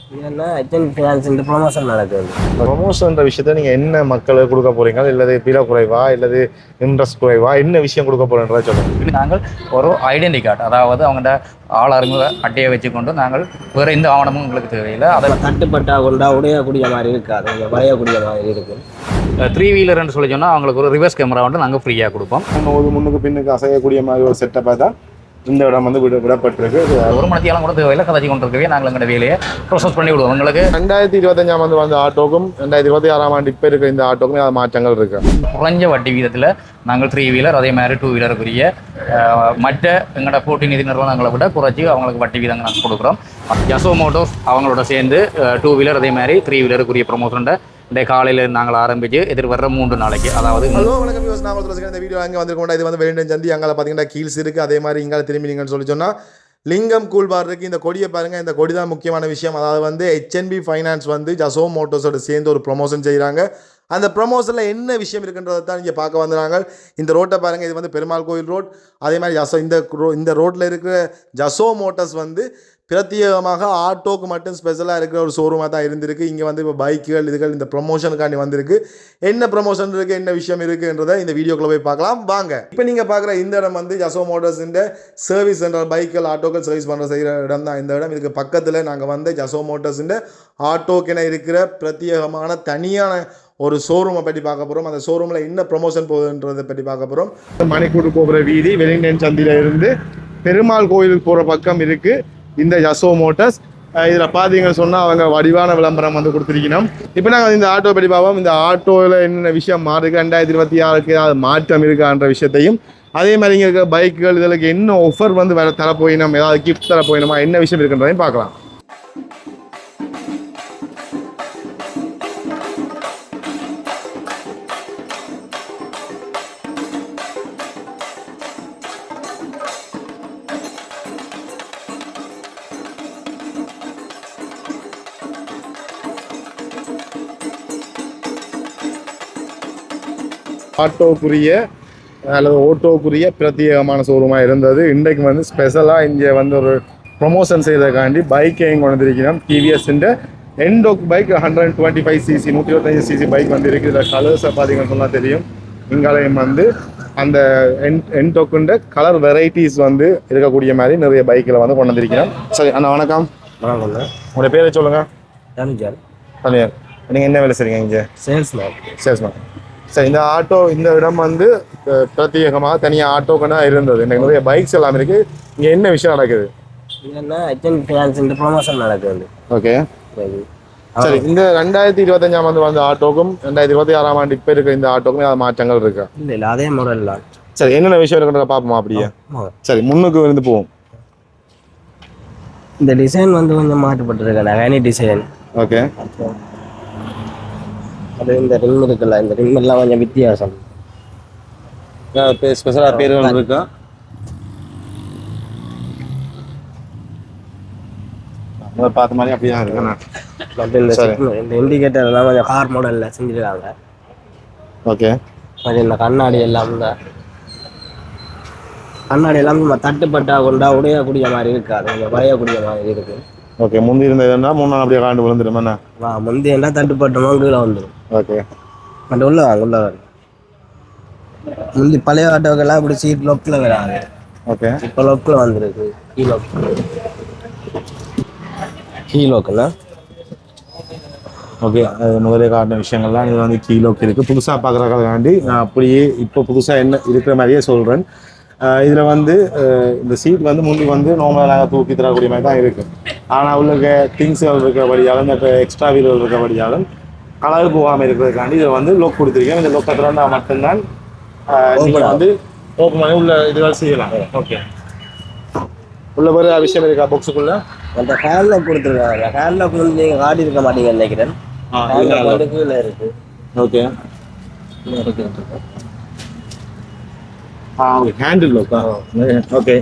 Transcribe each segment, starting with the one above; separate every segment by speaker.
Speaker 1: ஏன்னா ஹெச்என் finance promotion நடக்குது.
Speaker 2: ப்ரொமோஷன்ற விஷயத்த நீங்கள் என்ன மக்களுக்கு கொடுக்க போகிறீங்க, இல்லது பில குறைவா, இல்லது இன்ட்ரெஸ்ட் குறைவா, என்ன விஷயம் கொடுக்க போகிறேன்றதை சொல்லுங்கள்.
Speaker 3: நாங்கள் ஒரு ஐடென்டி கார்டு, அதாவது அவங்கள்ட்ட ஆள் அறிமுக அட்டையை வச்சுக்கொண்டு நாங்கள் வேறு எந்த ஆவணமும் உங்களுக்கு தேவையில்லை. அதை
Speaker 1: தட்டுப்பட்டா கொண்டா உடையக்கூடிய மாதிரி இருக்காது, கொஞ்சம் வரையக்கூடிய மாதிரி இருக்குது.
Speaker 3: 3 வீலர்னு சொல்லி சொன்னால் அவங்களுக்கு ஒரு ரிவர்ஸ் கேமரா வந்து நாங்கள் ஃப்ரீயாக கொடுப்போம்.
Speaker 2: ஒரு முன்னுக்கு பின்னுக்கு அசையக்கூடிய மாதிரி ஒரு செட்டப்பாக தான் இந்த இடம் வந்து விடப்பட்டிருக்கு.
Speaker 3: ஒரு மணித்தியாலம் கூட தேவையில்லை, கதைச்சி கொண்டு இருக்கவே நாங்கள் எங்களோட வேலையை ப்ரொசஸ் பண்ணி விடுவோம். உங்களுக்கு
Speaker 2: 2025ஆம் ஆண்டு வந்த ஆட்டோக்கும் 2026ஆம் ஆண்டு இப்போ இருக்கிற இந்த ஆட்டோக்கும் ஏதாவது மாற்றங்கள் இருக்கு?
Speaker 3: குறைஞ்ச வட்டி வீதத்தில் நாங்கள் 3 வீலர் அதே மாதிரி 2 வீலருக்குரிய மற்ற எங்களோட போட்டி நிதி நிறுவனங்களை விட குறைச்சி அவங்களுக்கு வட்டி வீதங்கள் நாங்கள் கொடுக்குறோம். யசோ மோட்டோஸ் அவங்களோட சேர்ந்து 2 வீலர் அதே மாதிரி 3 வீலருக்குரிய ப்ரொமோஷன் இந்த காலையில் நாங்கள் ஆரம்பித்து எதிர்வர 3 நாளைக்கு, அதாவது
Speaker 2: வணக்கம் வியூஸ், நான் இந்த வீடியோ அங்கே வந்திருக்கோம். இது வந்து வெலிண்டன் சந்தி, அங்கே பார்த்தீங்கன்னா கீல்ஸ் இருக்குது. அதே மாதிரி இங்கே திரும்பி நீங்கள் சொல்லி சொன்னால் லிங்கம் கூல் பார் இருக்குது. இந்த கொடியை பாருங்கள், இந்த கொடி தான் முக்கியமான விஷயம். அதாவது வந்து ஹெச்என்பி ஃபைனான்ஸ் வந்து ஜசோ மோட்டோஸோட சேர்ந்து ஒரு ப்ரொமோஷன் செய்கிறாங்க. அந்த ப்ரொமோஷனில் என்ன விஷயம் இருக்குன்றதை தான் இங்கே பார்க்க வந்துடுறாங்க. இந்த ரோட்டை பாருங்கள், இது வந்து பெருமாள் கோயில் ரோட். அதே மாதிரி ஜசோ இந்த ரோட்டில் இருக்கிற ஜசோ மோட்டர்ஸ் வந்து பிரத்யேகமாக ஆட்டோக்கு மட்டும் ஸ்பெஷலாக இருக்கிற ஒரு ஷோரூமாக தான் இருந்திருக்கு. இங்கே வந்து இப்போ பைக்குகள் இதுகள் இந்த ப்ரொமோஷனுக்காண்டி வந்திருக்கு. என்ன ப்ரொமோஷன் இருக்குது, என்ன விஷயம் இருக்குன்றதை இந்த வீடியோக்குள்ளே போய் பார்க்கலாம் வாங்க. இப்போ நீங்கள் பார்க்குற இந்த இடம் வந்து ஜசோ மோட்டர்ஸிൻ്റെ சர்வீஸ் சென்டர், பைக்குகள் ஆட்டோக்கள் சர்வீஸ் செய்கிற இடம் தான் இந்த இடம். இதுக்கு பக்கத்தில் நாங்கள் வந்து ஜசோ மோட்டர்ஸிൻ്റെ ஆட்டோக்கென இருக்கிற பிரத்யேகமான தனியான ஒரு ஷோரூமை பற்றி பார்க்க போகிறோம். அந்த ஷோரூமில் என்ன ப்ரொமோஷன் போகுதுன்றதை பற்றி பார்க்க போகிறோம். மணிக்கூடு போகிற வீதி வெலிங்டன் சந்தியில் இருந்து பெருமாள் கோயிலுக்கு போகிற பக்கம் இருக்குது இந்த ஜசோ மோட்டர்ஸ். இதில் பார்த்தீங்கன்னு சொன்னால் அவங்க வடிவான விளம்பரம் வந்து கொடுத்துருக்கணும். இப்போ நாங்கள் இந்த ஆட்டோ பற்றி பார்ப்போம். இந்த ஆட்டோவில் என்ன விஷயம் மாறுக்கு, 2026க்கு ஏதாவது மாற்றம் இருக்கான்ற விஷயத்தையும், அதே மாதிரி இங்கே இருக்க பைக்குகள் இதற்கு என்ன ஆஃபர் வந்து வேறு தரப்போயினோம், ஏதாவது கிஃப்ட் தரப்போயினோமா, என்ன விஷயம் இருக்குன்றதையும் பார்க்கலாம். ஆட்டோக்குரிய அல்லது ஓட்டோக்குரிய பிரத்யேகமான ஷோரூமாக இருந்தது. இன்றைக்கு வந்து ஸ்பெஷலாக இங்கே வந்து ஒரு ப்ரொமோஷன் செய்வதற்காண்டி பைக்கையும் கொண்டு வந்திருக்கிறோம். டிவிஎஸ்ன்ற என்டோக் பைக் 125cc 125cc பைக் வந்து இருக்குது. இதில் கலர்ஸை பார்த்தீங்கன்னு சொன்னால் தெரியும். இங்காலையும் வந்து அந்த என்டோக்குன்ற கலர் வெரைட்டிஸ் வந்து இருக்கக்கூடிய மாதிரி நிறைய பைக்கில் வந்து கொண்டு வந்திருக்கிறோம். சரி அண்ணா, வணக்கம்.
Speaker 1: வணக்கம்.
Speaker 2: உங்களுடைய பேரை சொல்லுங்கள்.
Speaker 1: தனிஜால்.
Speaker 2: தனியார். நீங்கள் என்ன வேலை செய்றீங்க இங்கே? சேல்ஸ்மேன். சரி, இந்த ஆட்டோ இந்த இடம் வந்து பிரத்யேகமாக தனியாக ஆட்டோக்குன்னா இருந்தது. எனக்கு நிறைய பைக்ஸ் எல்லாம் இருக்குது. இங்கே என்ன விஷயம் நடக்குது?
Speaker 1: ஏன்னா ஹெச்என் ஃபினான்ஸ் ப்ரொமோஷன் நடக்குது.
Speaker 2: ஓகே, சரி. இந்த 2025ஆம் ஆண்டு வந்த ஆட்டோக்கும் 2026ஆம் ஆண்டு இப்போ இருக்கிற இந்த ஆட்டோக்கும் ஏதாவது மாற்றங்கள் இருக்கா?
Speaker 1: இல்லை அதே மாடல் தான்.
Speaker 2: சரி, என்னென்ன விஷயம் இருக்குன்றத பார்ப்போமா அப்படியே? சரி, முன்னுக்கு இருந்து போவோம்.
Speaker 1: இந்த டிசைன் வந்து கொஞ்சம் மாற்றப்பட்டிருக்கேன், வேனி டிசைன்.
Speaker 2: ஓகே,
Speaker 1: அது இந்த ரிம் இருக்குல்ல, இந்த ரிம் எல்லாம் கொஞ்சம் வித்தியாசம்.
Speaker 2: ஸ்பெஷலாக பேர்கள் இருக்கா? பார்த்த மாதிரி அப்படியா இருக்குண்ணா?
Speaker 1: இந்த இண்டிகேட்டர் எல்லாம் கொஞ்சம் கார் மாடலில் செஞ்சுருக்காங்க.
Speaker 2: ஓகே,
Speaker 1: அது இந்த கண்ணாடி எல்லாம் தட்டுப்பட்டா கொண்டா உடையக்கூடிய மாதிரி இருக்காது, கொஞ்சம் வரையக்கூடிய மாதிரி இருக்கு.
Speaker 2: ஓகே, முந்தி இருந்ததுன்னா முன்னாள் அப்படியே காண்டு விழுந்துடும். என்ன
Speaker 1: முந்தி என்ன தட்டுப்பட்டோமோ கீழே வந்துடும்.
Speaker 2: ஓகே,
Speaker 1: அது உள்ள முந்தி பழைய ஆட்டோக்கெல்லாம் இப்படி சீட் லொக்கில் வராது.
Speaker 2: ஓகே,
Speaker 1: இப்போ லொக்கில் வந்துருக்கு. கீழோக்குண்ணா.
Speaker 2: ஓகே, அது முதலே காட்டின விஷயங்கள்லாம் இது வந்து கீழோக்கு இருக்குது. புதுசாக பார்க்குறதுக்காண்டி நான் அப்படியே இப்போ புதுசாக என்ன இருக்கிற மாதிரியே சொல்கிறேன். இதில் வந்து இந்த சீட் வந்து முந்தி வந்து நார்மலாக நாங்கள் தூக்கி தரக்கூடிய மாதிரி தான் இருக்குது. ஆனால் உள்ள திங்ஸ்கள் இருக்கிறபடியாலும் இந்த எக்ஸ்ட்ரா வீலர் இருக்கிறபடியாலும் கலர் போகாமல் இருக்கிறதுக்காண்டி இதை வந்து லொக் கொடுத்துருக்கேன். இந்த லொக்கை திறந்தா மட்டும்தான் நீங்கள் வந்து ஓப்பன் பண்ணி உள்ள இதுகள் செய்யலாம். ஓகே, உள்ள ஒரு விஷயம் இருக்கா பாக்ஸுக்குள்ள?
Speaker 1: அந்த ஹேண்ட் லாக் கொடுத்துருக்காங்க. ஹேண்ட் லாக் வந்து நீங்கள் காட்டி இருக்க மாட்டீங்க நினைக்கிறேன். கீழே இருக்கு.
Speaker 2: Okay, handle lock. ஓகே,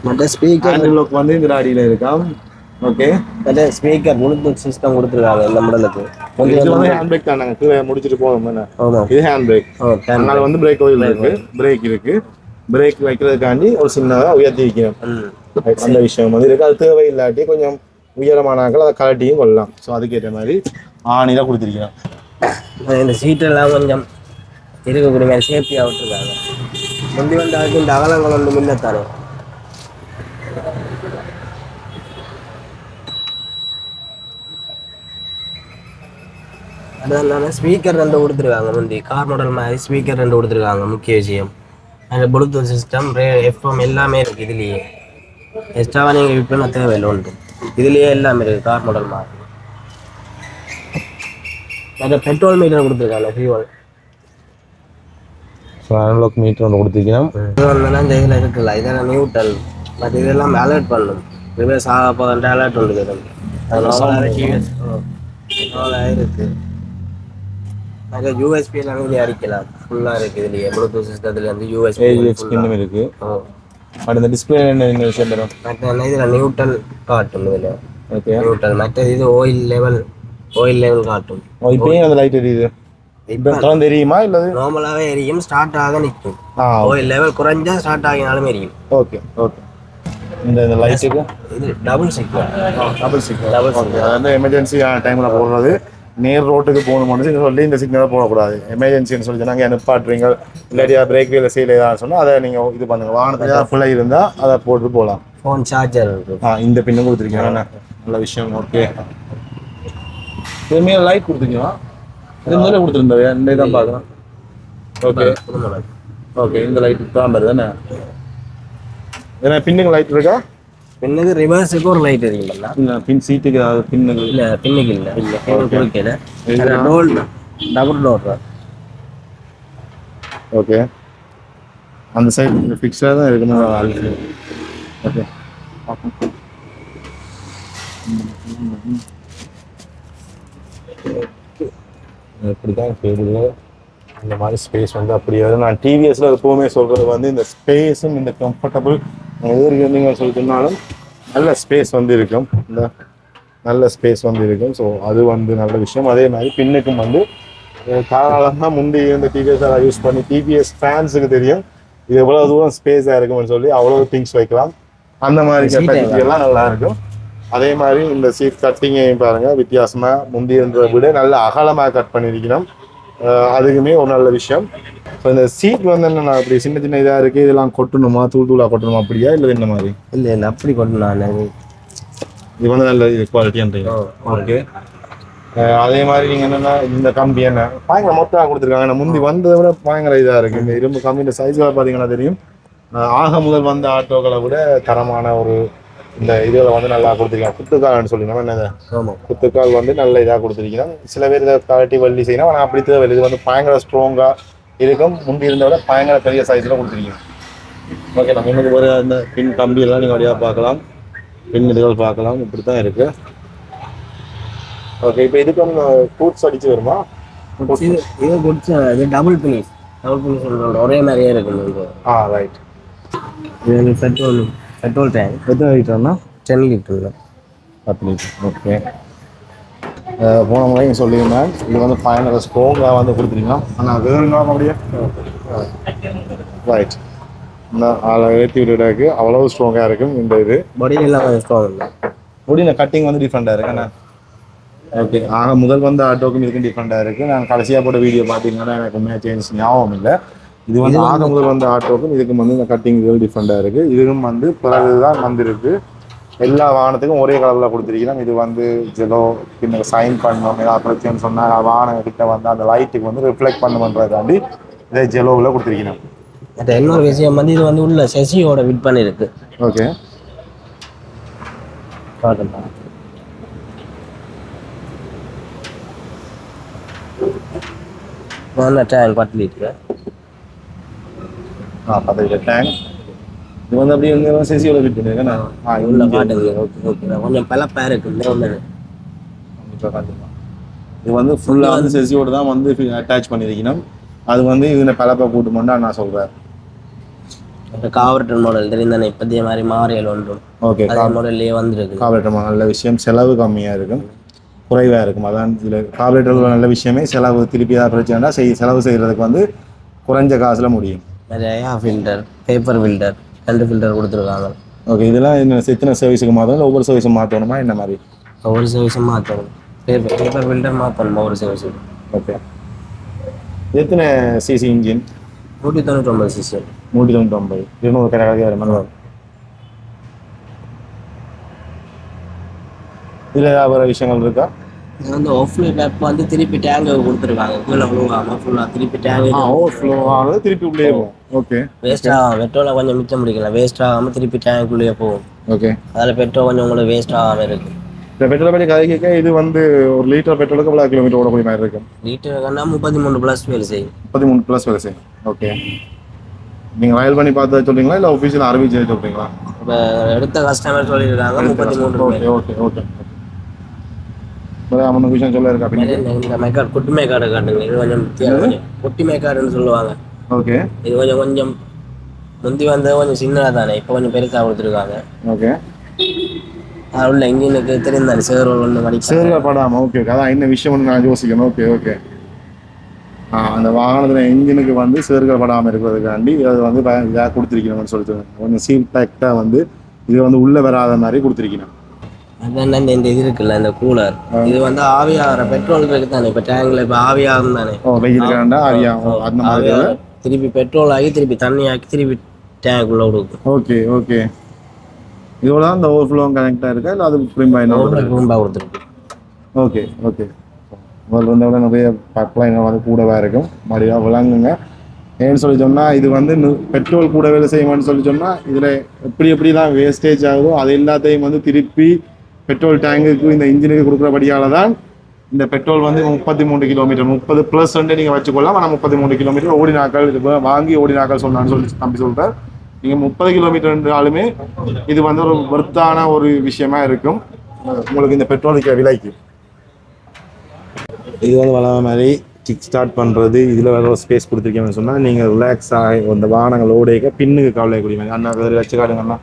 Speaker 1: மற்ற ஸ்பீக்கர்
Speaker 2: ஹேண்டில் லாக் வந்து இந்த அடியில் இருக்கா? ஓகே,
Speaker 1: மற்ற ஸ்பீக்கர் ப்ளூடூத் சிஸ்டம் கொடுத்துருக்காங்க இந்த மாடலுக்கு.
Speaker 2: இது வந்து ஹேண்ட் பிரேக் தான். நாங்கள் கீழே முடிச்சுட்டு போவோம். என்ன இது ஹேண்ட் பிரேக். அதனால வந்து பிரேக் ஆயில் இருக்கு, பிரேக் இருக்கு. பிரேக் வைக்கிறதுக்காண்டி ஒரு சின்னதாக உயர்த்தி வைக்கணும். அந்த விஷயம் வந்து இருக்கு. அது தேவையில்லாட்டி கொஞ்சம் உயரமானாக்கள் அதை கலட்டியும் கொள்ளலாம். ஸோ அதுக்கேற்ற மாதிரி ஆணிதான் கொடுத்துருக்கிறோம்.
Speaker 1: இந்த சீட்டெல்லாம் கொஞ்சம் இருக்கக்கூடிய மாதிரி சேஃப்டியாக விட்டுருக்காங்க. முந்தி வந்து அதுக்கு இந்த அகலங்கள் வந்து முன்னத்தானே. அதுதான் ஸ்பீக்கர் 2 கொடுத்துருக்காங்க. முந்தி கார் மாடல் மாதிரி ஸ்பீக்கர் 2 கொடுத்துருக்காங்க. முக்கிய விஷயம் அந்த ப்ளூடூத் சிஸ்டம் எஃப்எம் எல்லாமே இருக்குது இதுலேயே. எக்ஸ்ட்ராவாக நீங்கள் யூஸ் பண்ண தேவையில்லை உண்டு. இதுலேயே எல்லாமே இருக்குது கார் மாடல் மாதிரி. அந்த பெட்ரோல் மீட்டர் கொடுத்துருக்காங்க ஃபியூவல்.
Speaker 2: ஸோ அனலாக் மீட்டர் ஒன்று கொடுத்துருக்கோம்.
Speaker 1: இது வந்து இந்த இதில் இருக்குல்ல இதெல்லாம் நியூட்ரல். பட் இதெல்லாம் அலர்ட் பண்ணும். ரிவர்ஸ் ஆக போகிற அலர்ட் உண்டு. அதனால இருக்குது. நிறைய யூஎஸ்பி எல்லாமே இதில் அடிக்கலாம். ஃபுல்லாக இருக்குது இதுலேயே. ப்ளூடூத் சிஸ்டத்துலேருந்து யூஎஸ்பி
Speaker 2: ஸ்கின்னும் இருக்குது. பட் இந்த டிஸ்பிளே என்ன விஷயம் தரும்?
Speaker 1: மற்ற இதில் நியூட்ரல் காட்டும். இதில்
Speaker 2: ஓகே
Speaker 1: நியூட்ரல். மற்றது இது ஆயில் லெவல் காட்டும்.
Speaker 2: இப்போயும் அந்த லைட் எரியுது. இப்போ தெரியுமா இல்லை
Speaker 1: நார்மலாகவே எரியும். ஸ்டார்ட் ஆக நிற்கும். ஆயில் லெவல் குறைஞ்சா ஸ்டார்ட் ஆகினாலும் எரியும்.
Speaker 2: Okay okay. இந்த லைட்டுக்கு
Speaker 1: இது டபுள் சிக்னல்.
Speaker 2: அதாவது எமர்ஜென்சி டைமில் போடுறது. நேர் ரோட்டுக்கு போகணும்னு சொல்லி இந்த சிக்னலை போடக்கூடாது. எமர்ஜென்சின்னு சொல்லி சொன்னாங்க நிப்பாட்டுறீங்க இல்லாட்டியா பிரேக் வீல செய்யல ஏதாவது சொன்னால் அதை நீங்கள் இது பண்ணுங்க. வாகனத்தில் ஏதாவது ஃபுல்லாக இருந்தால் அதை போட்டு போகலாம்.
Speaker 1: ஃபோன் சார்ஜர் இருக்குது.
Speaker 2: இந்த பின்னும் கொடுத்துருக்கீங்க. நல்ல விஷயம். ஓகே. இதுமாரி லைட் கொடுத்துருக்கீங்களா? இது முதல்ல கொடுத்துருந்தா இந்த தான் பார்க்கலாம். Okay okay. இந்த லைட் தான் வருது தானே? ஏன்னா பின்னுக்கு லைட் இருக்கா?
Speaker 1: பின்னுக்கு ரிவர்ஸுக்கு ஒரு லைட் எரியுங்களா?
Speaker 2: இல்லை பின் சீட்டுக்கு ஏதாவது பின்னுக்கு?
Speaker 1: இல்லை பின்னுக்கு இல்லை. கொடுக்கல. Double door.
Speaker 2: ஓகே. அந்த சைடு ஃபிக்ஸாக தான் இருக்கணும். ஓகே. இப்படி தான் கேட்குது. இந்த மாதிரி ஸ்பேஸ் வந்து அப்படியே நான் டிவிஎஸ்ல எப்போவுமே சொல்கிறது வந்து இந்த ஸ்பேஸும் இந்த கம்ஃபர்டபுள் நீங்கள் சொல்லி சொன்னாலும் நல்ல ஸ்பேஸ் வந்து இருக்கும். இந்த நல்ல ஸ்பேஸ் வந்து இருக்கும். ஸோ அது வந்து நல்ல விஷயம். அதே மாதிரி பின்னுக்கும் வந்து காலகாலமாக முந்தி இந்த டிவிஎஸ் யூஸ் பண்ணி டிவிஎஸ் ஃபேன்ஸுக்கு தெரியும் இது எவ்வளோ தூரம் ஸ்பேஸாக இருக்கும்னு சொல்லி அவ்வளோ திங்ஸ் வைக்கலாம். அந்த மாதிரி கெப்பாசிட்டி எல்லாம் நல்லா இருக்கும். அதே மாதிரி இந்த சீட் கட்டிங்கையும் பாருங்கள் வித்தியாசமாக முந்தி இருந்ததை விட நல்ல அகலமாக கட் பண்ணியிருக்கணும். அதுக்குமே ஒரு நல்ல விஷயம். ஸோ இந்த சீட் வந்து என்ன அப்படி சின்ன சின்ன இதாக இருக்குது. இதெல்லாம் கொட்டணுமா தூளாக கொட்டணுமா அப்படியா இல்லை இந்த மாதிரி?
Speaker 1: இல்லை அப்படி கொட்டணும்.
Speaker 2: இது வந்து நல்ல குவாலிட்டின்றீங்க. ஓகே. அதே மாதிரி நீங்கள் என்னென்னா இந்த கம்பி என்ன பயங்கர மொத்தமாக கொடுத்துருக்காங்க. முந்தி வந்ததை விட பயங்கர இதாக இருக்குது. இந்த இரும்பு கம்பி இந்த சைஸில் பார்த்தீங்கன்னா தெரியும். ஆக முதல் வந்த ஆட்டோக்களை விட தரமான ஒரு இந்த இதில் வந்து நல்லா கொடுத்துருக்காங்க. குத்துக்கால்னு சொல்லி நம்ம என்னது குத்துக்கால் வந்து நல்ல இதாக கொடுத்துருக்கீங்க. சில பேர் இதை கழட்டி வள்ளி செய்யணும். ஆனால் அப்படி தேவையில்லை. இது வந்து பயங்கர ஸ்ட்ராங்காக இருக்கும். முந்தி இருந்த விட பயங்கர பெரிய சைஸில் கொடுத்துருக்கீங்க. ஓகே. நம்ம இன்னும் ஒரு அந்த பின் கம்பியெல்லாம் நீங்கள் வழியாக பார்க்கலாம். பின் இதுகள் பார்க்கலாம். இப்படி தான் இருக்குது. ஓகே. இப்போ இதுக்கு வந்து ஃப்ரூட்ஸ் அடிச்சு வருமா?
Speaker 1: இது குடிச்சு இது டபுள் பினிஷ் ஒரே மாதிரியே இருக்குது.
Speaker 2: ரைட்.
Speaker 1: இது பெட்ரோல் டேங்க்
Speaker 2: எத்தனை லிட்டர்னா?
Speaker 1: 10 லிட்டர்.
Speaker 2: 10 லிட்டர். ஓகே. போன முறை நீங்கள் சொல்லியிருந்தேன் இது வந்து பயங்கர ஸ்ட்ராங்காக வந்து கொடுத்துருங்க. ஆனால் வேறுங்க அப்படியே ரைட். இந்த ஏற்றி விட்டுடாக்கு அவ்வளோ ஸ்ட்ராங்காக இருக்கும். இந்த இது
Speaker 1: பாடியெல்லாம் ஸ்ட்ராங் இல்லை.
Speaker 2: முடிய கட்டிங் வந்து டிஃப்ரெண்ட்டாக இருக்குண்ணா. ஓகே. முதல் வந்து ஆட்டோக்கும் இதுக்கும் டிஃப்ரெண்ட்டாக இருக்குது. நான் கடைசியாக போட்ட வீடியோ பார்த்தீங்கன்னா எனக்கு உண்மையாக சேஞ்ச் ஞாபகம் இல்லை. இது வந்து முதல் வந்து ஆட்டோக்கும் இதுக்கும் வந்து இந்த கட்டிங் இதுகள் டிஃப்ரெண்ட்டாக இருக்குது. இதுவும் வந்து பிறகு தான் வந்துருக்கு. எல்லா வாகனத்துக்கும் ஒரே கலரில் கொடுத்துருக்கிறோம். இது வந்து ஜெலோ பின்ன சைன் பண்ணணும். ஏதாவது பிரச்சனைன்னு சொன்னால் வாகனங்கிட்ட வந்து அந்த லைட்டுக்கு வந்து ரிஃப்ளெக்ட் பண்ணுன்றதாண்டி இதே ஜெலோவில் கொடுத்துருக்கிறோம்.
Speaker 1: இன்னொரு விஷயம் வந்து இது வந்து உள்ள செசியோட விட் பண்ணிருக்கு.
Speaker 2: Okay.
Speaker 1: Tank 10 litre.
Speaker 2: 10 litre tank. இது வந்து அப்படியே வந்து செசியோட ஃபிட் பண்ணிருக்கேன்.
Speaker 1: உள்ள காட்டுது. ஓகே. கொஞ்சம் பலப்பா இருக்குது.
Speaker 2: இது வந்து ஃபுல்லாக வந்து செசியோட தான் வந்து அட்டாச் பண்ணியிருக்கணும். அது வந்து இதில் பலப்பா கூட்டுமாண்டா நான் சொல்கிறேன்.
Speaker 1: கார்பரேட்டர் மாடல் தெரியும் தானே? இப்போதைய மாதிரி மாறியல் ஒன்றும். ஓகே. மாடல்லையே வந்துருக்கு.
Speaker 2: கார்பரேட்டர் நல்ல விஷயம். செலவு கம்மியாக இருக்கும், குறைவாக இருக்கும். அதான் இதில் கார்பரேட்டர் நல்ல விஷயமே. செலவு திருப்பி ஏதாவது பிரச்சனைனா செலவு செய்கிறதுக்கு வந்து குறைஞ்ச காசில் முடியும்.
Speaker 1: நிறையா ஃபில்டர், பேப்பர் ஃபில்டர் 2 ஃபில்டர் கொடுத்துருக்காங்க.
Speaker 2: ஓகே, இதெல்லாம் என்ன எத்தனை சர்வீஸுக்கு மாற்றணும் இல்லை ஒவ்வொரு சர்வீஸும் மாற்றணுமா என்ன மாதிரி?
Speaker 1: ஒவ்வொரு சர்வீஸும் மாற்றணும். பேப்பர் பில்டர் மாற்றணும் ஒவ்வொரு சர்வீஸும்.
Speaker 2: ஓகே, எத்தனை சிசி இன்ஜின்?
Speaker 1: 199 சிசி.
Speaker 2: 199, 200 கடைக்கு வர மாதிரி வரும். இதில் வேறு விஷயங்கள் இருக்கா?
Speaker 1: இது வந்து ஆஃப்லோ பேப் வந்து திருப்பி டேங்க் கொடுத்துருக்காங்க. கீழே விழுவாமல் ஃபுல்லாக திருப்பி டேங்க்
Speaker 2: ஓவர்ஃப்ளோ ஆகுது, திருப்பி உள்ளே போகும். ஓகே,
Speaker 1: வேஸ்ட்டாக பெட்ரோலை கொஞ்சம் மிச்சம் பிடிக்கலாம். வேஸ்ட் ஆகாமல் திருப்பி டேங்க்குள்ளேயே போகும்.
Speaker 2: ஓகே,
Speaker 1: அதில் பெட்ரோல் கொஞ்சம் உங்களுக்கு வேஸ்ட் ஆகாமல் இருக்குது.
Speaker 2: இந்த பெட்ரோலை பற்றி கதை கேட்க இது வந்து ஒரு லிட்டர் பெட்ரோலுக்கு எவ்வளோ கிலோமீட்டர் ஓடக்கூடிய மாதிரி இருக்கும்?
Speaker 1: லிட்டருக்குன்னா 33+ வேலை செய்யும்.
Speaker 2: 33+ வேலை செய்யும். ஓகே, நீங்கள் வயல் பண்ணி பார்த்து சொல்கிறீங்களா இல்லை ஆஃபீஸில் அறிவிச்சு சொல்கிறீங்களா?
Speaker 1: இப்போ எடுத்த கஸ்டமர் சொல்லியிருக்காங்க 33.
Speaker 2: Okay okay okay. அவனுக்கு விஷயம் சொல்ல இருக்கா?
Speaker 1: இந்த மேக்கார்டு குட்டி மேக்கார்டு காட்டுங்க. இது கொஞ்சம் கொஞ்சம் குட்டி மேக்கார்டுன்னு சொல்லுவாங்க.
Speaker 2: ஓகே,
Speaker 1: இது கொஞ்சம் முந்தி வந்தது கொஞ்சம் சின்னதாக தானே, இப்போ கொஞ்சம் பெருசாக கொடுத்துருக்காங்க.
Speaker 2: ஓகே,
Speaker 1: அது உள்ள இன்ஜினுக்கு தெரிந்தானே சேரோல் ஒன்று மணி
Speaker 2: சேரில் படாமல். ஓகே ஓகே, அதான் என்ன விஷயம்னு நான் யோசிக்கணும். Okay okay. அந்த வாகனத்தில் இன்ஜினுக்கு வந்து சேர்கள் படாமல் இருக்கிறதுக்காண்டி அது வந்து இதாக கொடுத்துருக்கணும்னு சொல்லிட்டு கொஞ்சம் சீல் பேக்டாக வந்து இது வந்து உள்ளே வராத மாதிரி கொடுத்துருக்கணும்.
Speaker 1: அதான் இந்த இது இருக்குல்ல, இந்த கூலர், இது வந்து ஆவியாகிற பெட்ரோல் இருக்கு தானே. இப்போ டேங்கில் இப்போ ஆவியாகும் தானே.
Speaker 2: வெயிலுக்காண்டா ஆவியாகும். அந்த மாதிரி
Speaker 1: திருப்பி பெட்ரோல் ஆகி திருப்பி தண்ணி ஆக்கி திருப்பி டேங்க்குள்ளே கொடுக்கும்.
Speaker 2: Okay okay. இதோட தான் இந்த ஓவர்ஃப்ளோ கனெக்டாக இருக்கா இல்லை அது
Speaker 1: ரூம்பா கொடுத்துருக்கு?
Speaker 2: Okay okay. முதல்ல இருந்தவரை நிறைய பைப்லைன் வந்து கூடவே இருக்கும். மறுபடியும் விளங்குங்க. ஏன்னு சொல்லி சொன்னால் இது வந்து பெட்ரோல் கூட வேலை செய்யுமான்னு சொல்லி சொன்னால் இதில் எப்படிலாம் வேஸ்டேஜ் ஆகுதோ அது எல்லாத்தையும் வந்து திருப்பி பெட்ரோல் டேங்குக்கு இந்த இன்ஜினுக்கு கொடுக்குறபடியால் தான் இந்த பெட்ரோல் வந்து 33 கிலோமீட்டர் 30+ வந்து நீங்கள் வச்சுக்கொள்ளலாம். ஆனால் 33 கிலோமீட்டர் ஓடினாக்கள் வாங்கி ஓடினாக்கள் சொன்னான்னு சொல்லி தம்பி சொல்கிறார். நீங்கள் 30 கிலோமீட்டர் என்றாலுமே இது வந்து ஒரு வர்த்தான ஒரு விஷயமா இருக்கும் உங்களுக்கு இந்த பெட்ரோலுக்கு விலைக்கு. இது வந்து வளர மாதிரி கிக் ஸ்டார்ட் பண்ணுறது, இதில் வேறு ஸ்பேஸ் கொடுத்துருக்கேன்னு சொன்னால் நீங்கள் ரிலாக்ஸ் ஆகி அந்த வாகனங்கள் ஓடைக்க பின்னுக்கு கவலைக்கூடிய மாதிரி அண்ணா வச்சு காட்டுங்கண்ணா.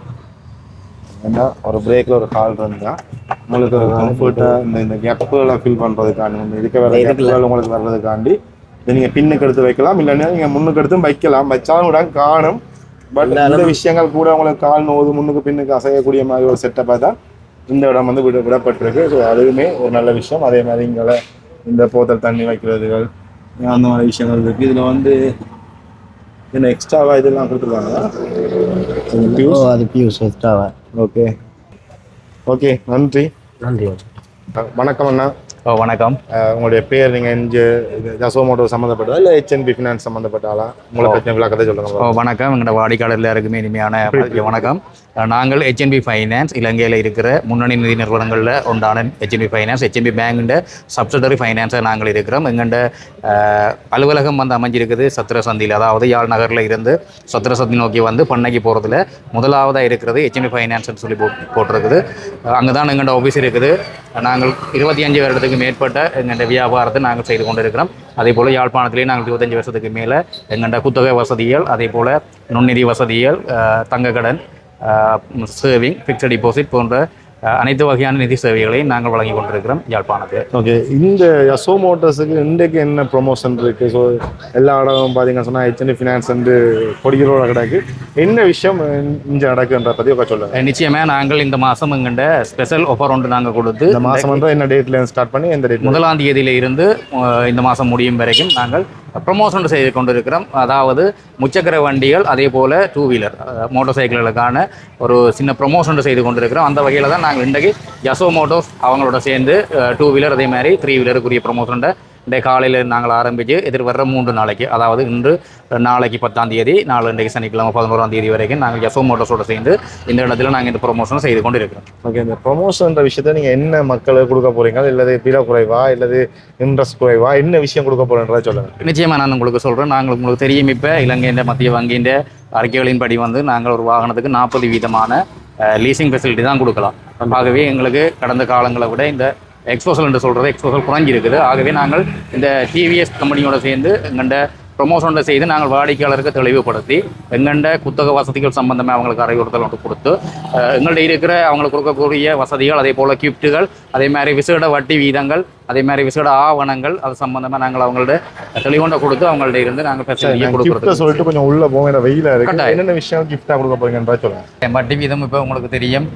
Speaker 2: ஏன்னா ஒரு பிரேக்கில் ஒரு கால் இருந்தால் உங்களுக்கு ஒரு கம்ஃபர்ட்டாக இந்த கேப்புகளை ஃபில் பண்ணுறதுக்காண்டி இருக்க வேறு கேப்புகள் உங்களுக்கு வர்றதுக்காண்டி இதை நீங்கள் பின்னுக்கு எடுத்து வைக்கலாம். இல்லைன்னா நீங்கள் முன்னுக்கு எடுத்து வைக்கலாம். வச்சாலும் கூட காணும். பட் இந்த விஷயங்கள் கூட உங்களுக்கு கால் நோது முன்னுக்கு பின்னுக்கு அசையக்கூடிய மாதிரி ஒரு செட்டப்பாக தான் இந்த இடம் வந்து விடப்பட்டிருக்கு. ஸோ அதுவுமே ஒரு நல்ல விஷயம். அதே மாதிரி இங்கே இந்த போத்தல் தண்ணி வைக்கிறதுகள் அந்த மாதிரி விஷயங்கள் இருக்குது. இதில் வந்து என்ன எக்ஸ்ட்ராவாக இதெல்லாம் கொடுத்துருக்காங்களா?
Speaker 1: அது பியூஸ் எக்ஸ்ட்ராவா?
Speaker 2: ஓகே ஓகே, நன்றி.
Speaker 1: நன்றி.
Speaker 2: வணக்கம் அண்ணா.
Speaker 3: வணக்கம்.
Speaker 2: உங்களுடைய பேர், நீங்கள் இங்கே ஜசோ மோட்டோர் சம்மந்தப்பட்டதா இல்லை HNB ஃபினான்ஸ் சம்மந்தப்பட்டாலா? உங்களை பற்றி விளக்கத்தை சொல்லுங்கள்.
Speaker 3: வணக்கம். எங்களோட வாடிக்கையாளர் எல்லாருக்குமே இனிமையான வணக்கம். நாங்கள் HNB ஃபைனான்ஸ் இலங்கையில் இருக்கிற முன்னணி நிதி நிறுவனங்களில் ஒன்றான HNB ஃபைனான்ஸ் HNB பேங்கின் சப்சிடரி ஃபைனான்ஸாக நாங்கள் இருக்கிறோம். எங்கள்ட அலுவலகம் வந்து அமைஞ்சிருக்குது சத்திரசந்தியில், அதாவது யாழ் நகரில் இருந்து சத்திரசந்தி நோக்கி வந்து பண்ணைக்கு போகிறதுல முதலாவதாக இருக்கிறது HNB ஃபைனான்ஸ்னு சொல்லி போட்டிருக்குது. அங்கே தான் எங்கள்ட ஆஃபீஸ் இருக்குது. நாங்கள் 25 வருடத்துக்கு மேற்பட்ட எங்கள்ட வியாபாரத்தை நாங்கள் செய்து கொண்டு இருக்கிறோம். அதே போல் யாழ்ப்பாணத்திலே நாங்கள் 25 வருஷத்துக்கு மேலே எங்கள்ட குத்தகை வசதிகள், அதே போல் நுண்ணிதி வசதிகள், தங்க கடன், சேவிங், ஃபிக்ஸட் டிபாசிட் போன்ற அனைத்து வகையான நிதி சேவைகளையும் நாங்கள் வழங்கி கொண்டிருக்கிறோம் யாழ்ப்பாணத்தில்.
Speaker 2: ஓகே, இந்த யசோ மோட்டர்ஸுக்கு இன்றைக்கு என்ன ப்ரொமோஷன் இருக்குது? ஸோ எல்லா இடமும் பார்த்தீங்கன்னா சொன்னால் HNB ஃபினான்ஸ் வந்து கொடிகளோட கிடக்கு. என்ன விஷயம் இங்கே நடக்குன்ற பற்றி சொல்லுங்கள்.
Speaker 3: நிச்சயமாக நாங்கள் இந்த மாதம் எங்கள்ட ஸ்பெஷல் ஆஃபர் ஒன்று நாங்கள் கொடுத்து,
Speaker 2: இந்த மாதம் வந்து என்ன டேட்ல ஸ்டார்ட் பண்ணி எந்த டேட்? 1ஆம்
Speaker 3: தேதியில இருந்து இந்த மாதம் முடியும் வரைக்கும் நாங்கள் ப்ரொமோஷன் செய்து கொண்டிருக்கிறோம். அதாவது முச்சக்கர வண்டிகள், அதே போல் 2 வீலர் மோட்டார் சைக்கிள்களுக்கான ஒரு சின்ன ப்ரொமோஷன் செய்து கொண்டிருக்கிறோம். அந்த வகையில் தான் நாங்கள் இன்றைக்கு யசோ மோட்டோர்ஸ் அவங்களோட சேர்ந்து 2 வீலர் அதே மாதிரி 3 வீலருக்குரிய ப்ரொமோஷன் இன்றைய காலையில் நாங்கள் ஆரம்பித்து எதிர்வர 3 நாளைக்கு, அதாவது இன்று நாளைக்கு 10ஆம் தேதி, நாலு இன்றைக்கு சனிக்கிழமை 11ஆம் தேதி வரைக்கும் நாங்கள் யசோ மோட்டர்ஸோட சேர்ந்து இந்த இடத்துல நாங்கள் இந்த ப்ரொமோஷன் செய்து கொண்டு இருக்கிறோம்.
Speaker 2: ஓகே, இந்த ப்ரொமோஷன்ற விஷயத்தை நீங்கள் என்ன மக்களுக்கு கொடுக்க போகிறீங்க? இல்லது விலை குறைவா, இல்லது இன்ட்ரெஸ்ட் குறைவா, என்ன விஷயம் கொடுக்க போகிறேன்றதை சொல்லுங்கள்.
Speaker 3: நிச்சயமாக நான் உங்களுக்கு சொல்கிறேன். நாங்கள் உங்களுக்கு தெரியும், இப்போ இலங்கையின் மத்திய வங்கியின் அறிக்கைகளின்படி வந்து நாங்கள் ஒரு வாகனத்துக்கு 40% லீசிங் ஃபெசிலிட்டி தான் கொடுக்கலாம். ஆகவே எங்களுக்கு கடந்த காலங்களை விட இந்த எக்ஸ்போசல் என்று சொல்கிறது எக்ஸ்போசல் குறைஞ்சிருக்குது. ஆகவே நாங்கள் இந்த டிவிஎஸ் கம்பெனியோட சேர்ந்து எங்கள்ட ப்ரொமோஷனை செய்து நாங்கள் வாடிக்கையாளருக்கு தெளிவுபடுத்தி எங்கள்ட குத்தக வசதிகள் சம்பந்தமாக அவங்களுக்கு அறிவுறுத்தல் ஒன்று கொடுத்து எங்கள்கிட்ட இருக்கிற அவங்களுக்கு கொடுக்கக்கூடிய வசதிகள், அதே போல் கிஃப்ட்டுகள், அதே மாதிரி விசேட வட்டி வீதங்கள், அதே மாதிரி விசேட ஆவணங்கள் அது சம்பந்தமாக நாங்கள் அவங்கள்ட்ட தெளிவுண்ட கொடுத்து அவங்கள்ட்ட இருந்து நாங்கள் ஃபெசிலிட்டியை கொடுக்குறது
Speaker 2: சொல்லிட்டு கொஞ்சம் உள்ள போக வெயில இருக்கு என்னென்ன விஷயம் கிஃப்டா கொடுக்க போறீங்கன்றா சொல்லுங்க.
Speaker 3: வட்டி வீதம் இப்போ உங்களுக்கு தெரியும்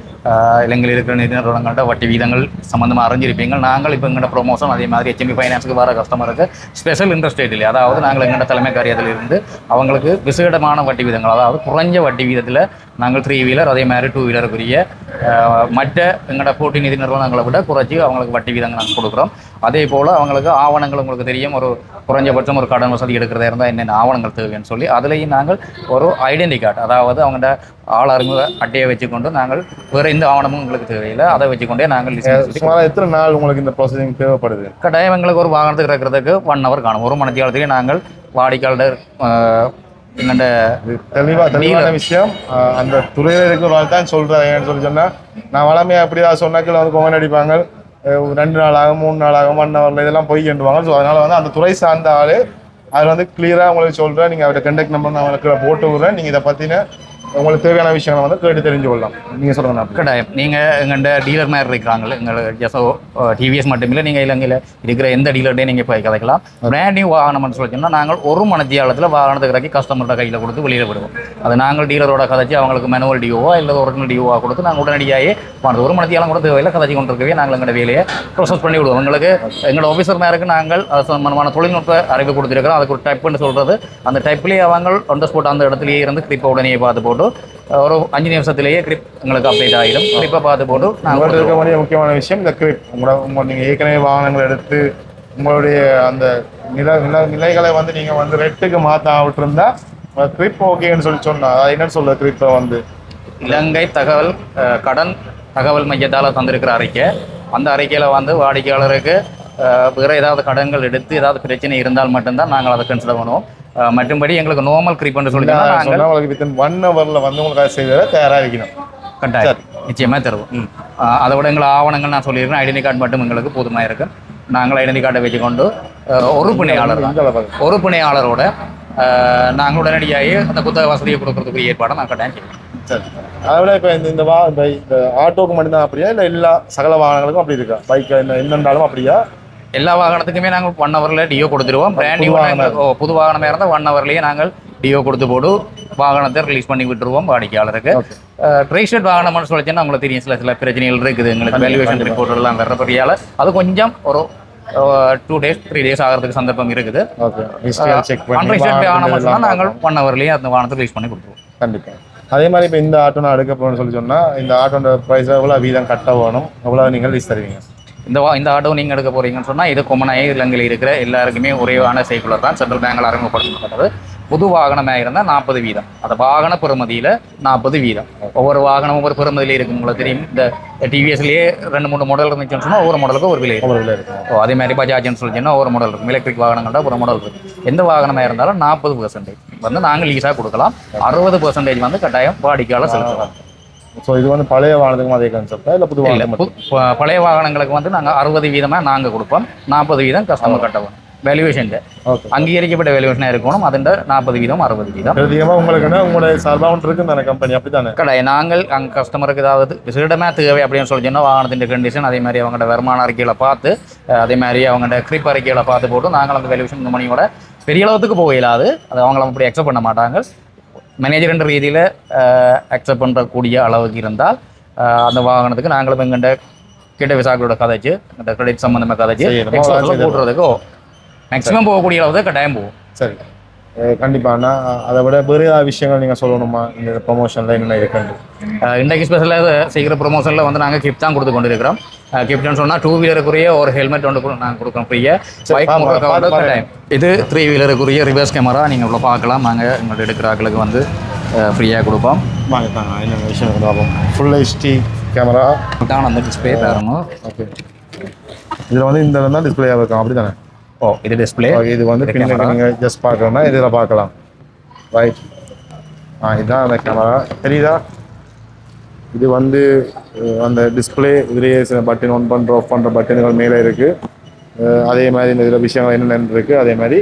Speaker 3: இலங்கையில் இருக்கிற நிதி நிறுவனங்கள்ட்ட வட்டி வீதங்கள் சம்மந்தமாக அறிஞ்சிருப்பீங்க. நாங்கள் இப்போ எங்களோட ப்ரொமோஷன் அதே மாதிரி HMB ஃபைனான்ஸுக்கு வர கஸ்டமருக்கு ஸ்பெஷல் இன்ட்ரெஸ்ட் ரேட் இல்லை, அதாவது நாங்கள் எங்களோட தலைமை காரியத்தில் இருந்து அவங்களுக்கு விசேடமான வட்டி வீதங்கள், அதாவது குறைஞ்ச வட்டி வீதத்தில் நாங்கள் 3 வீலர் அதே மாதிரி 2 வீலருக்குரிய மற்ற எங்களோட போட்டி நிதி நிறுவனங்களை விட குறைச்சி அவங்களுக்கு வட்டி வீதங்கள் நாங்கள் கொடுக்குறோம். அதே போல் அவங்களுக்கு ஆவணங்கள் உங்களுக்கு தெரியும், ஒரு குறைஞ்சபட்சம் ஒரு கடன் வசதி எடுக்கிறதா இருந்தால் என்னென்ன ஆவணங்கள் தேவைன்னு சொல்லி அதுலேயும் நாங்கள் ஒரு ஐடென்டி கார்டு, அதாவது அவங்கள்ட்ட ஆள் அறிமுக அட்டையை வச்சுக்கொண்டு நாங்கள் வேறு எந்த ஆவணமும் உங்களுக்கு தேவையில்லை, அதை வச்சுக்கொண்டே நாங்கள்
Speaker 2: எத்தனை நாள் உங்களுக்கு இந்த ப்ராசஸிங் தேவைப்படுது?
Speaker 3: கட்டாயம் எங்களுக்கு ஒரு வாகனத்துக்கு இருக்கிறதுக்கு 1 hour காணும். ஒரு மணி நேரத்துலேயே நாங்கள் வாடிக்கையாளர் எங்கள்கிட்ட
Speaker 2: தெளிவான விஷயம். அந்த துறையில் இருக்கிறவங்க தான் சொல்கிறேன். ஏன்னு சொல்லி நான் வளமையாக அப்படி தான் சொன்னாக்கில் வந்து கொமன் அடிப்பாங்க, 2 நாளாகும் 3 நாளாகும் 1 hour இதெல்லாம் போய் கேட்டுவாங்க. ஸோ அதனால் வந்து அந்த துறை சார்ந்த ஆள் அதில் வந்து கிளியராக உங்களுக்கு சொல்கிறேன். நீங்கள் அவரோட கான்டாக்ட் நம்பர் நான் அவங்களுக்கு போட்டு விட்றேன். நீங்கள் இதை பற்றின உங்களுக்கு தேவையான விஷயங்களை வந்து கேட்டு தெரிஞ்சு கொள்ளலாம். நீங்கள் சொல்லுங்கள்.
Speaker 3: கட்டாயம் நீங்கள் எங்கள்கிட்ட டீலர் மாதிரி இருக்கிறாங்களே, எங்கள் ஜெஸோ டிவிஎஸ் மட்டுமில்லை, நீங்கள் இலங்கையில் இருக்கிற எந்த டீலர்டையும் நீங்கள் போய் கதைக்கலாம். பிராண்ட் நியூ வாகனம்னு சொல்லிச்சோம்னா நாங்கள் ஒரு மணித்தியாலத்தில் வாகனத்துக்கு இறக்கி கஸ்டமர்கிட்ட கையில் கொடுத்து வெளியில் விடுவோம். அது நாங்கள் டீலரோட கதைச்சி அவங்களுக்கு மேனுவல் டிஓவா இல்லை ஒரிஜினல் டிஓவா கொடுத்து நாங்கள் உடனடியாகவே பண்ணுறது. ஒரு மணித்தியாலம் கூட தேவையில்லை, கதைச்சி கொண்டு இருக்கவே நாங்கள் எங்களோட வேலையை ப்ரொசஸ் பண்ணி விடுவோம். எங்களுக்கு எங்களோட ஆஃபீஸர் மேருக்கு நாங்கள் அது சம்பந்தமான தொழில்நுட்ப அறிவு கொடுத்துருக்கிறோம். அதுக்கு ஒரு டைப்புன்னு சொல்கிறது, அந்த டைப்லேயே அவங்க ஒன் ஸ்பாட் அந்த இடத்துலையே இருந்து கிளிப்பை உடனே பார்த்து போட்டு ஒரு 5 நிமிஷத்துலேயே கிரிப் எங்களுக்கு அப்டேட் ஆகிடும். கிரிப்பை பார்த்து போட்டு நாங்கள்
Speaker 2: இருக்க வேண்டிய முக்கியமான விஷயம் இந்த கிரிப். நீங்கள் ஏற்கனவே வாகனங்களை எடுத்து உங்களுடைய அந்த நிலைகளை வந்து நீங்கள் வந்து ரெட்டுக்கு மாற்ற விட்டுருந்தா கிரிப் ஓகேன்னு சொல்லி சொன்னால் அது என்னன்னு சொல்ல கிரிப்பை வந்து
Speaker 3: இலங்கை கடன் தகவல் மையத்தால் தந்திருக்கிற அறிக்கை. அந்த அறிக்கையில் வந்து வாடிக்கையாளருக்கு வேறு ஏதாவது கடன்கள் எடுத்து ஏதாவது பிரச்சனை இருந்தால் மட்டும்தான் நாங்கள் அதை கன்சிடர் பண்ணுவோம். மற்றும்படி எங்களுக்கு நார்மல் கிரிப்னு சொல்லி
Speaker 2: நாங்கள் வித்தின் 1 hour வந்து உங்களுக்கு அதை செய்த தயாராக இருக்கணும்.
Speaker 3: கட்டாயம் நிச்சயமாக தருவோம். அதை விட எங்களை ஆவணங்கள் நான் சொல்லியிருக்கேன், ஐடென்டி கார்டு மட்டும் எங்களுக்கு போதுமாக இருக்கு. நாங்கள் ஐடென்டி கார்டை வச்சுக்கொண்டு ஒரு பிணையாளரோட நாங்கள் உடனடியாகி அந்த புத்தக வசதியை கொடுக்கறதுக்கு ஏற்பாடை நான் கட்டாயம் செய்வோம்.
Speaker 2: சரி, அதை விட இப்போ இந்த ஆட்டோக்கு மட்டும்தான் அப்படியா இல்லை எல்லா சகல வாகனங்களுக்கும் அப்படி இருக்கா? பைக் என்னென்னாலும் அப்படியா?
Speaker 3: எல்லா வாகனத்துக்குமே நாங்கள் 1 hourல டிஓ கொடுத்துருவோம். பிராண்ட் நியூ புது வாகனமாக இருந்தால் 1 hourலேயே நாங்கள் டிஓ கொடுத்து போட்டு வாகனத்தை ரிலீஸ் பண்ணி விட்டுருவோம் வாடிக்கையாளருக்கு. ட்ரைஷர்ட் வாகனம்னு சொல்லிச்சுன்னா உங்களுக்கு தெரியும் சில பிரச்சனைகள் இருக்குது. எங்களுக்கு வேல்யூவேஷன் ரிப்போர்ட் எல்லாம் வர்றபடியால் அது கொஞ்சம் ஒரு 2 days 3 days ஆகிறதுக்கு சந்தர்ப்பம் இருக்குது. அன்ட்ரைஷர்ட் வாகனம் நாங்கள் 1 hourலேயே அந்த வாகனத்தை ரிலீஸ் பண்ணி கொடுத்துருவோம்.
Speaker 2: கண்டிப்பாக. அதே மாதிரி இப்போ இந்த ஆட்டோ நான் எடுக்க போகணும்னு சொல்லி சொன்னால் இந்த ஆட்டோட ப்ரைஸ் எவ்வளோ வீதம் கட்ட வேணும், எவ்வளோ நீங்கள் லீஸ் தருவீங்க?
Speaker 3: இந்த ஆட்டோ நீங்கள் எடுக்க போகிறீங்கன்னு சொன்னால் இது கொமனாக இலங்கையில் இருக்கிற எல்லாருக்குமே ஒரேவான சைக்கிளர் தான் சென்ட்ரல் பேங்கில் அறிமுகப்படுத்தப்பட்டது. புது வாகனமாக இருந்தால் 40%, அந்த வாகன பெறுமதியில் 40%. ஒவ்வொரு வாகனம் ஒவ்வொரு பெறுமதியில் இருக்கும். உங்களுக்கு தெரியும், இந்த டிவிஎஸ்லேயே 2-3 மாடல் இருந்துச்சுன்னு சொன்னால் ஒவ்வொரு மாடலுக்கும் ஒரு விலை இருக்கும். அதே மாதிரி பஜாஜ்னு சொல்லிச்சுன்னா ஒவ்வொரு மாடல் இருக்கும். எலக்ட்ரிக் வாகனங்கள்ட்ட ஒரு மாடல் இருக்கும். எந்த வாகனமாக இருந்தாலும் 40% வந்து நாங்கள் லீஸாக கொடுக்கலாம். 60% வந்து கட்டாயம் வாடிக்கையாளர் செலுத்தலாம்.
Speaker 2: ஸோ இது வந்து பழைய வாகனத்துக்கும் அதே கான்செப்டா இல்லை புது வாகனம்?
Speaker 3: பழைய வாகனங்களுக்கு வந்து நாங்கள் 60% நாங்கள் கொடுப்போம், 40% கஸ்டமர் கட்டவும். வேல்யூவேஷன் அங்கீகரிக்கப்பட்ட வேல்யூவேஷனாக இருக்கணும். அதுண்ட 40%, 60%.
Speaker 2: அதிகமாக உங்களுக்கு உங்களுடைய சார்பாக இருக்கு தானே கம்பெனி, அப்படி தானே?
Speaker 3: கிடையாது. நாங்கள் அங்கே கஸ்டமருக்கு ஏதாவது விசேடமாக தேவை அப்படின்னு சொல்லி சொன்னால் வாகனத்தின் கண்டிஷன், அதே மாதிரி அவங்களோட வருமான அறிக்கைகளை பார்த்து, அதே மாதிரி அவங்களோட கிரிப் அறிக்கைகளை பார்த்து போட்டு நாங்கள் அந்த வேல்யூவேஷன் மணியோட பெரிய அளவுக்கு போக இயலாது. அது அவங்கள அப்படி அக்செப்ட் பண்ண மாட்டாங்க. மேனேஜர் என்ற ரீதியில் அக்செப்ட் பண்ணுறக்கூடிய அளவுக்கு இருந்தால் அந்த வாகனத்துக்கு நாங்களும் எங்கள்கிட்ட கிட்ட விசாக்களோட கதைச்சு இந்த கிரெடிட் சம்மந்தமாக கதைச்சு போட்டுறதுக்கு மேக்ஸிமம் போகக்கூடிய அளவுக்கு கட்டாயம் போகும்.
Speaker 2: சரி, கண்டிப்பாக. அதை விட வேறு ஏதாவது விஷயங்கள் நீங்கள் சொல்லணுமா இந்த ப்ரொமோஷனில் என்ன இருக்குன்னு?
Speaker 3: இன்றைக்கு ஸ்பெஷலாக செய்கிற ப்ரொமோஷனில் வந்து நாங்கள் கிஃப்ட் தான் கொடுத்து கொண்டு இருக்கிறோம். கிஃப்ட்னு சொன்னால் 2 வீலருக்குரிய ஒரு ஹெல்மெட் ஒன்று நாங்கள் கொடுக்குறோம் ஃப்ரீயாக. இது 3 வீலருக்குரிய ரிவர்ஸ் கேமரா நீங்கள் இவ்வளோ பார்க்கலாம். நாங்கள் எங்கள்கிட்ட எடுக்கிற ஆட்களுக்கு வந்து ஃப்ரீயாக கொடுப்போம்.
Speaker 2: என்ன விஷயம் பார்ப்போம். ஃபுல் HD கேமரா
Speaker 3: தான் அந்த டிஸ்பிளே பாருங்க.
Speaker 2: ஓகே, இதில் வந்து இந்த தான் டிஸ்பிளேயாக இருக்கும், அப்படி தானே?
Speaker 3: ஓ, இது டிஸ்பிளே.
Speaker 2: இது வந்து பின்னாடி நீங்கள் ஜஸ்ட் பார்க்கணும்னா இதில் பார்க்கலாம். ரைட், இதுதான் அந்த கேமரா, தெரியுதா? இது வந்து அந்த டிஸ்பிளே இதுலேயே சில பட்டன் ஆன் பண்ணுற ஆஃப் பண்ணுற பட்டன்கள் மேலே இருக்குது. அதே மாதிரி இந்த இதில் விஷயங்கள் என்னென்னு இருக்குது. அதே மாதிரி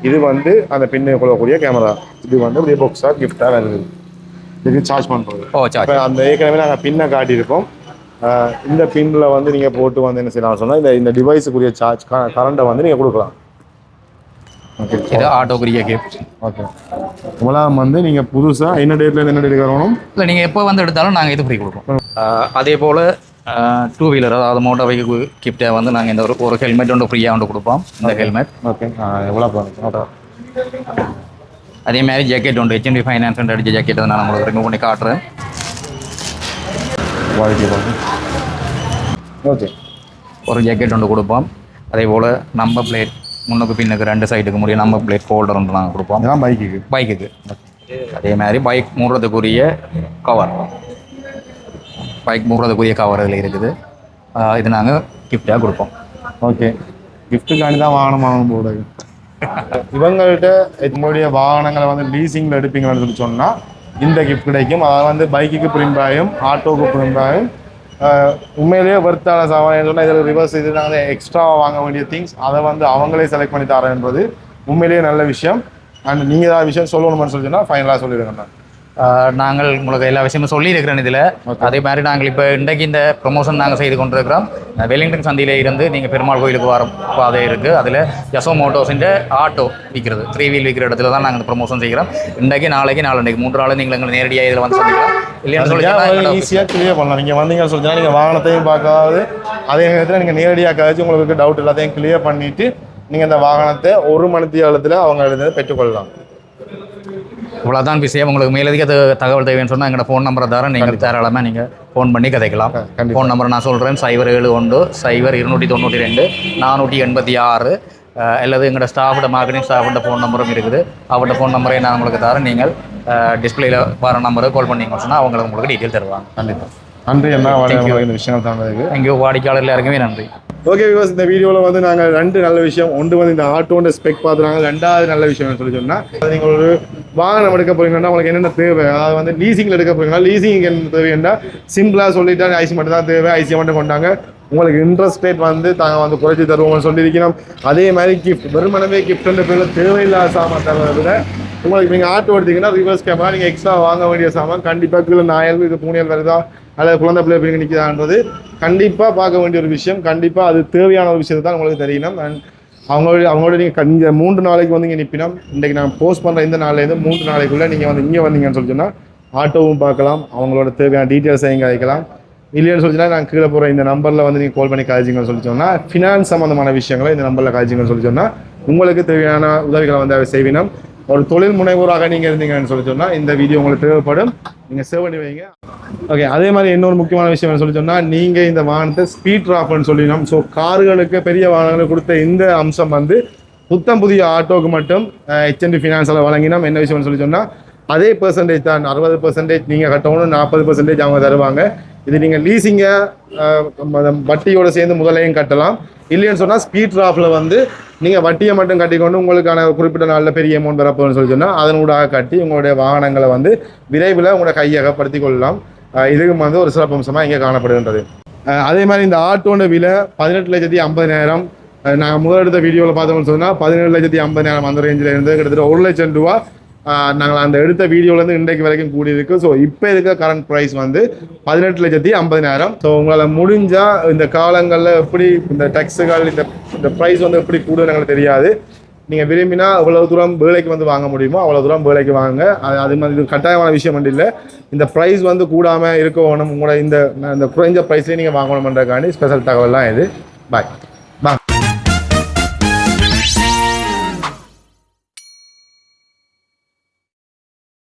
Speaker 2: இது வந்து அந்த பின்னு கொள்ளக்கூடிய கேமரா. இது வந்து அப்படியே பாக்ஸாக கிஃப்டாக வருது. இதுக்கு சார்ஜ் பண்ணுறது.
Speaker 3: ஓ, சார்ஜ்.
Speaker 2: இப்போ அந்த ஏற்கனவே நாங்கள் பின்னை காட்டியிருப்போம். இந்த பின்னில் வந்து நீங்கள் போட்டு வந்து என்ன செய்யலாம் சொன்னால் இந்த டிவைஸுக்குரிய சார்ஜ் கரண்ட்டை வந்து நீங்கள் கொடுக்கலாம். ஓகே,
Speaker 3: இது ஆட்டோக்குரிய கிஃப்ட்.
Speaker 2: ஓகே, உங்களாம் வந்து நீங்கள் புதுசாக என்ன டேட்லேருந்து என்ன டேட்டுக்கு வரணும்?
Speaker 3: இல்லை நீங்கள் எப்போ வந்து எடுத்தாலும் நாங்கள் இது ஃப்ரீ கொடுப்போம். அதே போல் 2 வீலர் அதாவது மோட்டார் பைக்கு கிஃப்ட்டை வந்து நாங்கள் இந்த ஒரு ஹெல்மெட் ஒன்று ஃப்ரீயாக ஒன்று கொடுப்போம். இந்த ஹெல்மெட்
Speaker 2: ஓகே, எவ்வளோ போகிறோம்?
Speaker 3: அதே மாதிரி ஜாக்கெட் உண்டு. HNB ஃபைனான்ஸ் அடித்த ஜாக்கெட் நான் உங்களுக்கு ரிமூவ் பண்ணி காட்டுறேன்.
Speaker 2: குவாலிட்டி பார்த்து ஓகே,
Speaker 3: ஒரு ஜாக்கெட் ஒன்று கொடுப்போம். அதே போல் நம்பர் பிளேட் முன்னுக்கு பின்னுக்கு 2 சைடுக்கு முடிய நம்பர் பிளேட் ஹோல்டர் ஒன்று நாங்கள் கொடுப்போம்.
Speaker 2: இதெல்லாம்
Speaker 3: பைக்குக்கு. அதே மாதிரி பைக் மூடுறதுக்குரிய கவர், பைக் மூடுறதுக்குரிய கவர் இதில் இருக்குது. இது நாங்கள் கிஃப்டாக கொடுப்போம்.
Speaker 2: ஓகே, கிஃப்ட்டுக்காண்டி தான் வாகனம் போடுது. இவங்கள்ட்ட உங்களுடைய வாகனங்களை வந்து லீசிங்கில் எடுப்பீங்கன்னு சொல்லி சொன்னால் இந்த கிஃப்ட் கிடைக்கும். அதாவது வந்து பைக்குக்கு பிரிம்பாயும் ஆட்டோவுக்கு பிரிம்பாயும் உண்மையிலேயே வர்த்தான சாமான் சொன்னால் இதில் ரிவர்ஸ் இது நாங்கள் எக்ஸ்ட்ராவாக வாங்க வேண்டிய திங்ஸ் அதை வந்து அவங்களே செலக்ட் பண்ணி தரேன்றது உண்மையிலேயே நல்ல விஷயம். அண்ட் நீங்கள் ஏதாவது விஷயம் சொல்லணும்னு சொல்லிச்சுன்னா ஃபைனலாக சொல்லிடுங்க.
Speaker 3: நாங்கள் உங்களுக்கு எல்லா விஷயமும் சொல்லியிருக்கிறேன் இதில். அதே மாதிரி நாங்கள் இப்போ இன்றைக்கு இந்த ப்ரொமோஷன் நாங்கள் செய்து கொண்டிருக்கிறோம். வெலிங்டன் சந்தையில் இருந்து நீங்கள் பெருமாள் கோயிலுக்கு வர பாதை இருக்குது. அதில் யசோ மோட்டோஸின் ஆட்டோ விற்கிறது 3 வீல் விற்கிற இடத்துல தான் நாங்கள் இந்த ப்ரொமோஷன் செய்கிறோம். இன்றைக்கு நாளைக்கு 3 நாள் நீங்கள் எங்களை நேரடியாக இதில் வந்து சந்திக்கலாம். இல்லைன்னு சொல்லி
Speaker 2: ஈஸியாக கிளியர் பண்ணலாம். நீங்கள் வந்தீங்கன்னு சொல்லிச்சுன்னா நீங்கள் வாகனத்தையும் பார்க்காது அதே நேரத்தில் நீங்கள் நேரடியாக கழிச்சு உங்களுக்கு டவுட் எல்லாத்தையும் கிளியர் பண்ணிவிட்டு நீங்கள் இந்த வாகனத்தை 1 மணி நேரத்தில் அவங்க எழுதி பெற்றுக்கொள்ளலாம்.
Speaker 3: இவ்வளோதான் விஷயம். உங்களுக்கு மேலதிக தகவல் தேவைன்னு சொன்னால் எங்களோட ஃபோன் நம்பரை தர நீங்கள் தாராளமாக நீங்கள் ஃபோன் பண்ணி கதைக்கலாம். ஃபோன் நம்பர் நான் சொல்கிறேன் 071 0292 486 அல்லது எங்களோட ஸ்டாஃபோட மார்க்கெட்டிங் ஸ்டாஃபோட ஃபோன் நம்பரும் இருக்குது. அவரோட ஃபோன் நம்பரை நான் உங்களுக்கு தரேன். நீங்கள் டிஸ்பிளேயில் வர நம்பரை கால் பண்ணிங்கன்னு சொன்னால் அவங்களுக்கு உங்களுக்கு டீட்டெயில் தருவாங்க.
Speaker 2: கண்டிப்பாக நன்றி. என்ன இந்த விஷயம் தான்
Speaker 3: எங்கேயோ வாடிக்கையாளர் எல்லாருக்குமே நன்றி.
Speaker 2: ஓகே வியூவர்ஸ், இந்த வீடியோவில் வந்து நாங்கள் 2 நல்ல விஷயம். ஒன்று வந்து இந்த ஆட்டோட ஸ்பெக் பார்த்துறாங்க. 2வது நல்ல விஷயம் சொல்லி சொன்னால் நீங்கள் ஒரு வாகனம் எடுக்க போறீங்கன்னா உங்களுக்கு என்னென்ன தேவை, அதாவது வந்து லீசிங்கில் எடுக்க போறீங்கன்னா லீசிங் என்ன தேவைன்னா சிம்பிளாக சொல்லிட்டா ஐசி மட்டும் தான் தேவை, ஐசி மட்டும் கொண்டாங்க உங்களுக்கு இன்ட்ரெஸ்ட் ரேட் வந்து தாங்க வந்து குறைச்சி தருவோம்னு சொல்லியிருக்கணும். அதே மாதிரி கிஃப்ட் வெறுமனவே கிஃப்ட்ன்ற பேரில் தேவையில்லாத சாமான் தரதை விட உங்களுக்கு நீங்கள் ஆட்டோ எடுத்தீங்கன்னா ரிவர்ஸ் கேமரா நீங்கள் எக்ஸ்ட்ரா வாங்க வேண்டிய சாமான் கண்டிப்பாக கீழே நாயல் இது பூனியல் வருதா அல்லது குழந்தை பிள்ளை பிள்ளைங்க நிற்கிறான்றது கண்டிப்பாக பார்க்க வேண்டிய ஒரு விஷயம். கண்டிப்பாக அது தேவையான ஒரு விஷயத்தை தான் உங்களுக்கு தெரியணும். அண்ட் அவங்களோட நீங்கள் இந்த 3 நாளைக்கு வந்து இங்கே நிற்பினோம். இன்றைக்கு நான் போஸ்ட் பண்ணுற இந்த நாள்லேருந்து 3 நாளைக்குள்ளே நீங்கள் வந்து இங்கே வந்தீங்கன்னு சொல்லி சொன்னால் ஆட்டோவும் பார்க்கலாம், அவங்களோட தேவையான டீட்டெயில்ஸை இங்கே அழைக்கலாம். இல்லைன்னு சொல்லிச்சுன்னா நான் கீழே போகிற இந்த நம்பரில் வந்து நீங்கள் கால் பண்ணி காய்ச்சிங்கன்னு சொல்லி சொன்னால் ஃபினான்ஸ் சம்மந்தமான விஷயங்களை இந்த நம்பரில் காய்ச்சிங்கன்னு சொல்லி சொன்னால் உங்களுக்கு தேவையான உதவிகளை வந்து அதை செய்வினோம். ஒரு தொழில் முனைவோராக நீங்கள் இருந்தீங்கன்னு சொல்லி சொன்னால் இந்த வீடியோ உங்களுக்கு தேவைப்படும், நீங்கள் சேவ் பண்ணி வைங்க. ஓகே, அதே மாதிரி இன்னொரு முக்கியமான விஷயம் சொல்லி சொன்னால் நீங்கள் இந்த வாகனத்தை ஸ்பீட் ட்ராப்னு சொல்லினோம். ஸோ கார்களுக்கு பெரிய வாகனங்களுக்கு கொடுத்த இந்த அம்சம் வந்து புத்தம் புதிய ஆட்டோக்கு மட்டும் HNB ஃபினான்ஸால் வழங்கினோம். என்ன விஷயம்னு சொல்லி சொன்னால் அதே பெர்சன்டேஜ் தான், 60% நீங்கள் கட்டணும், 40% அவங்க தருவாங்க. இது நீங்கள் லீசிங்கை வட்டியோடு சேர்ந்து முதலையும் கட்டலாம். இல்லைன்னு சொன்னால் ஸ்பீட் ட்ராஃபில் வந்து நீங்கள் வட்டியை மட்டும் கட்டிக்கொண்டு உங்களுக்கான குறிப்பிட்ட நாளில் பெரிய அமௌண்ட் வரப்போன்னு சொல்லி சொன்னால் அதனூடாக கட்டி உங்களுடைய வாகனங்களை வந்து விரைவில் உங்களோட கையகப்படுத்தி கொள்ளலாம். இதுக்கு வந்து ஒரு சிறப்பம்சமாக இங்கே காணப்படுகின்றது. அதே மாதிரி இந்த ஆட்டோட விலை 18,50,000. நாங்கள் முதலெடுத்த வீடியோவில் பார்த்தோம்னு சொன்னால் 17,50,000 அந்த ரேஞ்சில் இருந்து கிட்டத்தட்ட 1 லட்சம் ரூபா நாங்கள் அந்த எடுத்த வீடியோலேருந்து இன்றைக்கு வரைக்கும் கூடியிருக்கு. ஸோ இப்போ இருக்க கரண்ட் ப்ரைஸ் வந்து 18,50,000. ஸோ உங்களால் முடிஞ்சால் இந்த காலங்களில் எப்படி இந்த டேக்ஸுகள் இந்த ப்ரைஸ் வந்து எப்படி கூடுதுன்னு எங்களுக்கு தெரியாது. நீங்கள் விரும்பினா எவ்வளோ தூரம் வேலைக்கு வந்து வாங்க முடியுமோ அவ்வளோ தூரம் வேலைக்கு வாங்க. அது மாதிரி இது கட்டாயமான விஷயம் வந்து இல்லை. இந்த ப்ரைஸ் வந்து கூடாமல் இருக்கணும், உங்களோட இந்த குறைஞ்ச ப்ரைஸ்லேயே நீங்கள் வாங்கணுன்றதுக்காண்டி ஸ்பெஷல் தகவல்லாம் இது. பாய்.